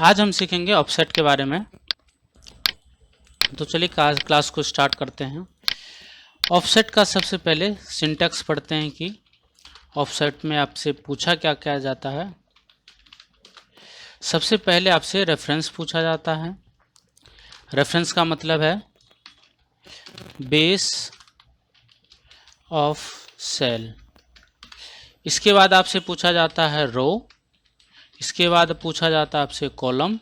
आज हम सीखेंगे ऑफसेट के बारे में। तो चलिए क्लास को स्टार्ट करते हैं। ऑफसेट का सबसे पहले सिंटैक्स पढ़ते हैं कि ऑफसेट में आपसे पूछा क्या क्या जाता है। सबसे पहले आपसे रेफरेंस पूछा जाता है। रेफरेंस का मतलब है बेस ऑफ सेल। इसके बाद आपसे पूछा जाता है रो। इसके बाद पूछा जाता है आपसे कॉलम।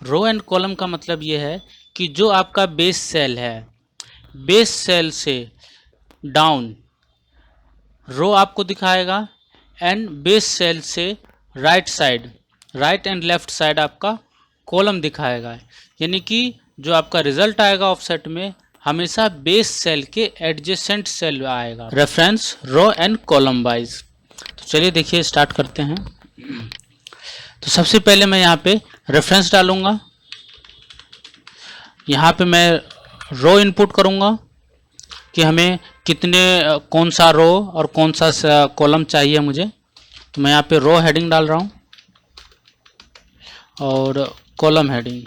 रो एंड कॉलम का मतलब ये है कि जो आपका बेस सेल है, बेस सेल से डाउन रो आपको दिखाएगा एंड बेस सेल से right side, right and left side आपका कॉलम दिखाएगा। यानी कि जो आपका रिजल्ट आएगा ऑफसेट में हमेशा बेस सेल के एडजेसेंट सेल आएगा। Reference row and column wise. तो चलिए देखिए स्टार्ट करते हैं। तो सबसे पहले मैं यहाँ पे रेफरेंस डालूंगा। यहाँ पे मैं रो इनपुट करूँगा कि हमें कितने कौन सा रो और कौन सा कॉलम चाहिए मुझे। तो मैं यहाँ पे रो हेडिंग डाल रहा हूँ और कॉलम हेडिंग।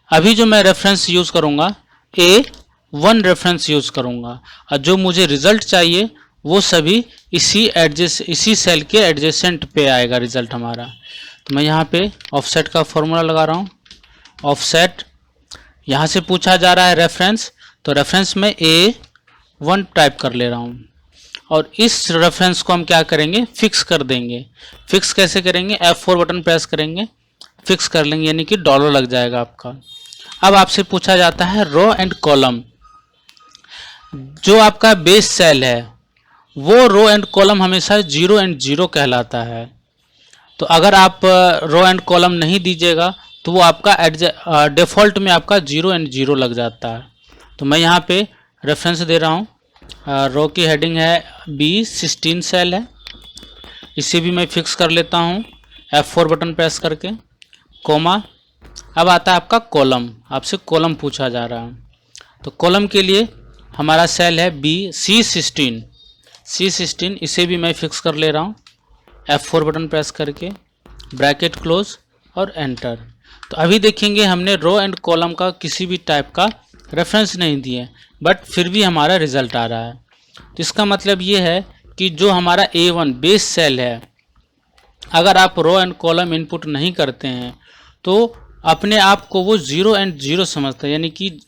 अभी जो मैं रेफरेंस यूज़ करूँगा A1 रेफरेंस यूज़ करूँगा और जो मुझे रिज़ल्ट चाहिए वो सभी इसी सेल के एडजेसेंट पे आएगा रिज़ल्ट हमारा। तो मैं यहाँ पे ऑफसेट का फॉर्मूला लगा रहा हूँ। ऑफसेट यहाँ से पूछा जा रहा है रेफरेंस, तो रेफरेंस में A1 टाइप कर ले रहा हूँ और इस रेफरेंस को हम क्या करेंगे, फिक्स कर देंगे। फिक्स कैसे करेंगे, F4 बटन प्रेस करेंगे, फिक्स कर लेंगे, यानी कि डॉलर लग जाएगा आपका। अब आपसे पूछा जाता है रो एंड कॉलम। जो आपका बेस सेल है वो रो एंड कॉलम हमेशा 0 एंड 0 कहलाता है। तो अगर आप रो एंड कॉलम नहीं दीजिएगा तो वो आपका डिफ़ॉल्ट में आपका 0 एंड 0 लग जाता है। तो मैं यहाँ पे रेफरेंस दे रहा हूँ। रो की हेडिंग है B16 सेल है, इसे भी मैं फिक्स कर लेता हूँ F4 बटन प्रेस करके, कोमा। अब आता है आपका कॉलम। आपसे कॉलम पूछा जा रहा है तो कॉलम के लिए हमारा सेल है C16, इसे भी मैं फिक्स कर ले रहा हूँ F4 बटन प्रेस करके, ब्रैकेट क्लोज और एंटर। तो अभी देखेंगे हमने रो एंड कॉलम का किसी भी टाइप का रेफरेंस नहीं दिए बट फिर भी हमारा रिजल्ट आ रहा है। तो इसका मतलब ये है कि जो हमारा A1 बेस सेल है, अगर आप रो एंड कॉलम इनपुट नहीं करते हैं तो अपने आप को वो 0 एंड 0 समझता है। यानी कि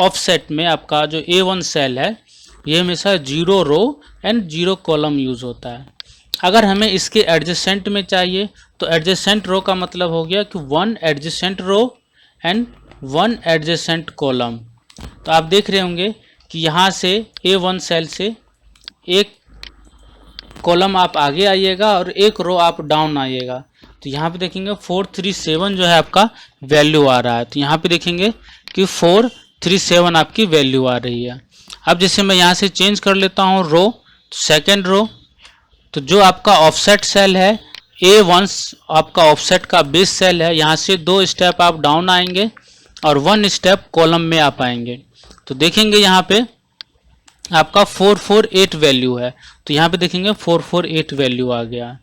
ऑफसेट में आपका जो A1 सेल है ये हमेशा 0 रो एंड 0 कॉलम यूज़ होता है। अगर हमें इसके एडजेसेंट में चाहिए तो एडजेसेंट रो का मतलब हो गया कि 1 adjacent row and 1 adjacent column. तो आप देख रहे होंगे कि यहाँ से A1 सेल से एक कॉलम आप आगे आइएगा और एक रो आप डाउन आइएगा। तो यहाँ पे देखेंगे 437 जो है आपका वैल्यू आ रहा है। तो यहाँ पे देखेंगे कि 437 आपकी वैल्यू आ रही है। अब जैसे मैं यहाँ से चेंज कर लेता हूँ रो, तो सेकेंड रो, तो जो आपका ऑफसेट सेल है A1 आपका ऑफसेट का बेस सेल है, यहाँ से 2 स्टेप आप डाउन आएंगे और 1 स्टेप कॉलम में आप आएंगे। तो देखेंगे यहाँ पे आपका 448 वैल्यू है। तो यहाँ पे देखेंगे 448 वैल्यू आ गया।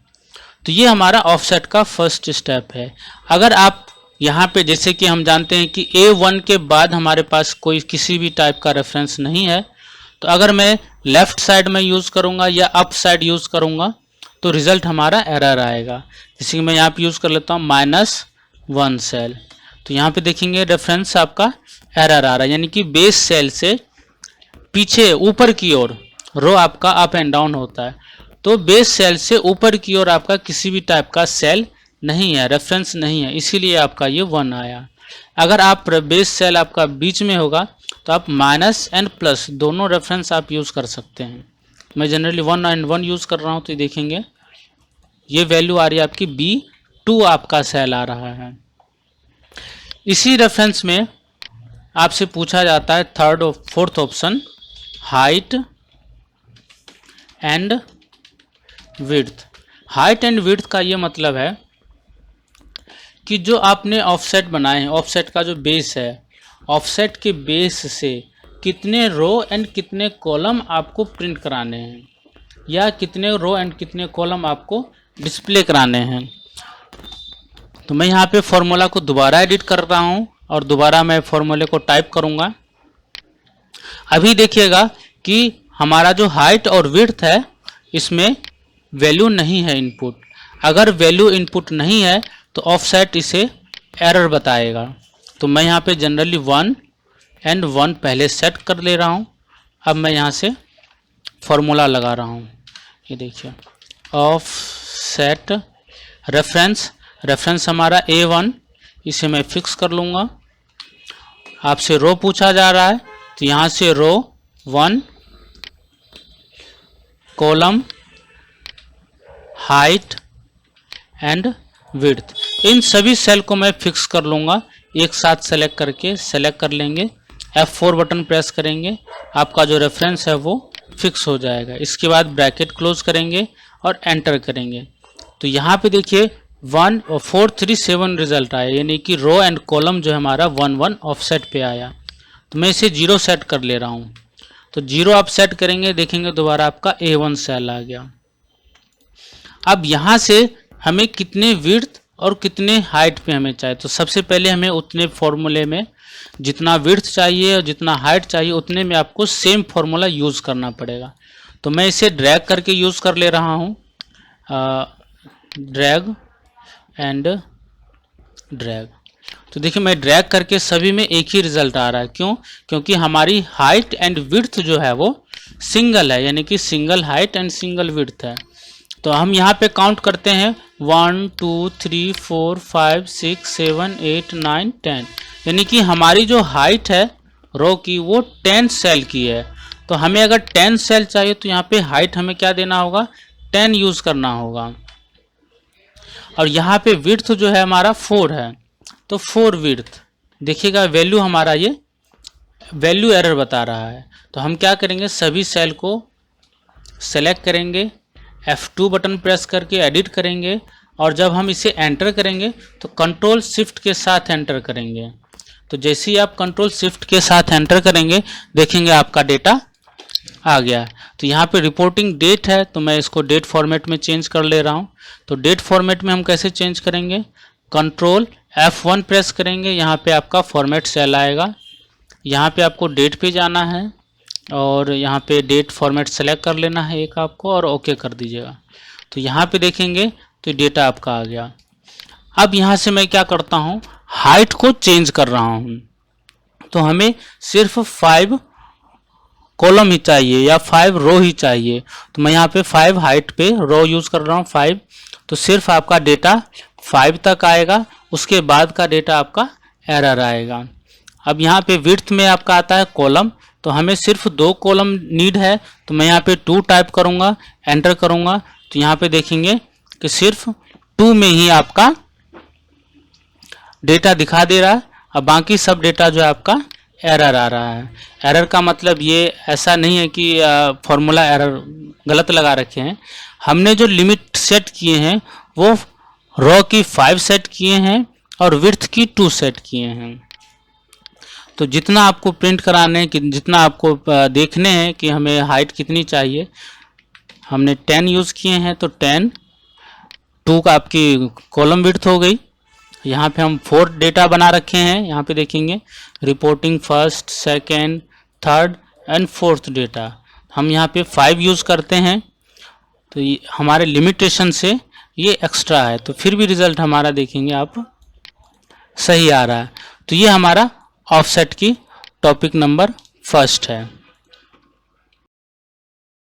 तो ये हमारा ऑफसेट का फर्स्ट स्टेप है। अगर आप यहाँ पे जैसे कि हम जानते हैं कि A1 के बाद हमारे पास कोई किसी भी टाइप का रेफरेंस नहीं है, तो अगर मैं लेफ़्ट साइड में यूज़ करूँगा या अप साइड यूज़ करूँगा तो रिज़ल्ट हमारा एरर आएगा। जैसे कि मैं यहाँ पे यूज़ कर लेता हूँ -1 सेल। तो यहाँ पे देखेंगे रेफरेंस आपका एरर आ रहा है, यानी कि बेस सेल से पीछे ऊपर की ओर रो आपका अप एंड डाउन होता है। तो बेस सेल से ऊपर की ओर आपका किसी भी टाइप का सेल नहीं है, रेफरेंस नहीं है, इसीलिए आपका ये 1 आया। अगर आप बेस सेल आपका बीच में होगा तो आप माइनस एंड प्लस दोनों रेफरेंस आप यूज़ कर सकते हैं। मैं जनरली 1 एंड 1 यूज़ कर रहा हूँ। तो देखेंगे ये वैल्यू आ रही है आपकी B2 आपका सेल आ रहा है। इसी रेफरेंस में आपसे पूछा जाता है थर्ड और fourth option, height and width. Height and width का ये मतलब है कि जो आपने ऑफसेट बनाए हैं, ऑफसेट का जो बेस है, ऑफसेट के बेस से कितने रो एंड कितने कॉलम आपको प्रिंट कराने हैं या कितने रो एंड कितने कॉलम आपको डिस्प्ले कराने हैं। तो मैं यहाँ पे फॉर्मूला को दोबारा एडिट कर रहा हूँ और दोबारा मैं फॉर्मूले को टाइप करूँगा। अभी देखिएगा कि हमारा जो हाइट और विड्थ है इसमें वैल्यू नहीं है इनपुट। अगर वैल्यू इनपुट नहीं है तो ऑफसेट इसे एरर बताएगा। तो मैं यहाँ पे जनरली 1 and 1 पहले सेट कर ले रहा हूँ। अब मैं यहाँ से फॉर्मूला लगा रहा हूँ। ये देखिए ऑफसेट रेफरेंस हमारा A1, इसे मैं फिक्स कर लूँगा। आपसे रो पूछा जा रहा है तो यहाँ से रो 1, कॉलम, हाइट एंड विड्थ, इन सभी सेल को मैं फिक्स कर लूँगा। एक साथ सेलेक्ट करके सेलेक्ट कर लेंगे, F4 बटन प्रेस करेंगे, आपका जो रेफरेंस है वो फिक्स हो जाएगा। इसके बाद ब्रैकेट क्लोज करेंगे और एंटर करेंगे। तो यहाँ पे देखिए 14337 रिजल्ट आया, यानी कि रो एंड कॉलम जो है हमारा 1 ऑफसेट पे आया। तो मैं इसे 0 सेट कर ले रहा हूँ। तो 0 आप सेट करेंगे, देखेंगे दोबारा आपका A1 सेल आ गया। अब यहाँ से हमें कितने विड्थ और कितने हाइट पे हमें चाहिए, तो सबसे पहले हमें उतने फॉर्मूले में जितना विड्थ चाहिए और जितना हाइट चाहिए उतने में आपको सेम फॉर्मूला यूज़ करना पड़ेगा। तो मैं इसे ड्रैग करके यूज़ कर ले रहा हूँ, ड्रैग एंड ड्रैग। तो देखिए मैं ड्रैग करके सभी में एक ही रिजल्ट आ रहा है। क्यों? क्योंकि हमारी हाइट एंड विड्थ जो है वो सिंगल है, यानी कि single height and single width है। तो हम यहाँ पे काउंट करते हैं 1 2 3 4 5 6 7 8 9 10, यानी कि हमारी जो हाइट है रो की वो 10 सेल की है। तो हमें अगर 10 सेल चाहिए तो यहाँ पे हाइट हमें क्या देना होगा, 10 यूज़ करना होगा। और यहाँ पे विड्थ जो है हमारा 4 है, तो 4 विड्थ। देखिएगा वैल्यू हमारा ये वैल्यू एरर बता रहा है। तो हम क्या करेंगे, सभी सेल को सेलेक्ट करेंगे, F2 बटन प्रेस करके एडिट करेंगे और जब हम इसे एंटर करेंगे तो कंट्रोल शिफ्ट के साथ एंटर करेंगे। तो जैसे ही आप कंट्रोल शिफ्ट के साथ एंटर करेंगे देखेंगे आपका डेटा आ गया। तो यहाँ पे रिपोर्टिंग डेट है तो मैं इसको डेट फॉर्मेट में चेंज कर ले रहा हूँ। तो डेट फॉर्मेट में हम कैसे चेंज करेंगे, कंट्रोल F1 प्रेस करेंगे, यहाँ पे आपका फॉर्मेट सेल आएगा। यहाँ पे आपको डेट पे जाना है और यहाँ पे डेट फॉर्मेट सेलेक्ट कर लेना है एक आपको और ओके कर दीजिएगा। तो यहाँ पे देखेंगे तो डेटा आपका आ गया। अब यहाँ से मैं क्या करता हूँ, हाइट को चेंज कर रहा हूँ। तो हमें सिर्फ 5 कॉलम ही चाहिए या 5 रो ही चाहिए। तो मैं यहाँ पे 5 हाइट पे रो यूज़ कर रहा हूँ 5। तो सिर्फ आपका डेटा 5 तक आएगा, उसके बाद का डेटा आपका एरर आएगा। अब यहाँ पे विड्थ में आपका आता है कॉलम, तो हमें सिर्फ 2 कॉलम नीड है। तो मैं यहाँ पे 2 टाइप करूँगा, एंटर करूँगा। तो यहाँ पे देखेंगे कि सिर्फ 2 में ही आपका डेटा दिखा दे रहा है, अब बाकी सब डेटा जो है आपका एरर आ रहा है। एरर का मतलब ये ऐसा नहीं है कि फॉर्मूला एरर गलत लगा रखे हैं। हमने जो लिमिट सेट किए हैं वो रो की 5 सेट किए हैं और विड्थ की 2 सेट किए हैं। तो जितना आपको प्रिंट कराने हैं कि जितना आपको देखने हैं कि हमें हाइट कितनी चाहिए, हमने 10 यूज़ किए हैं तो 10, 2 का आपकी कॉलम विड्थ हो गई। यहाँ पे हम 4 डेटा बना रखे हैं, यहाँ पे देखेंगे reporting first, second, third and fourth data. हम यहाँ पे 5 यूज़ करते हैं तो ये हमारे लिमिटेशन से ये एक्स्ट्रा है, तो फिर भी रिज़ल्ट हमारा देखेंगे आप सही आ रहा है। तो ये हमारा ऑफसेट की टॉपिक नंबर 1 है।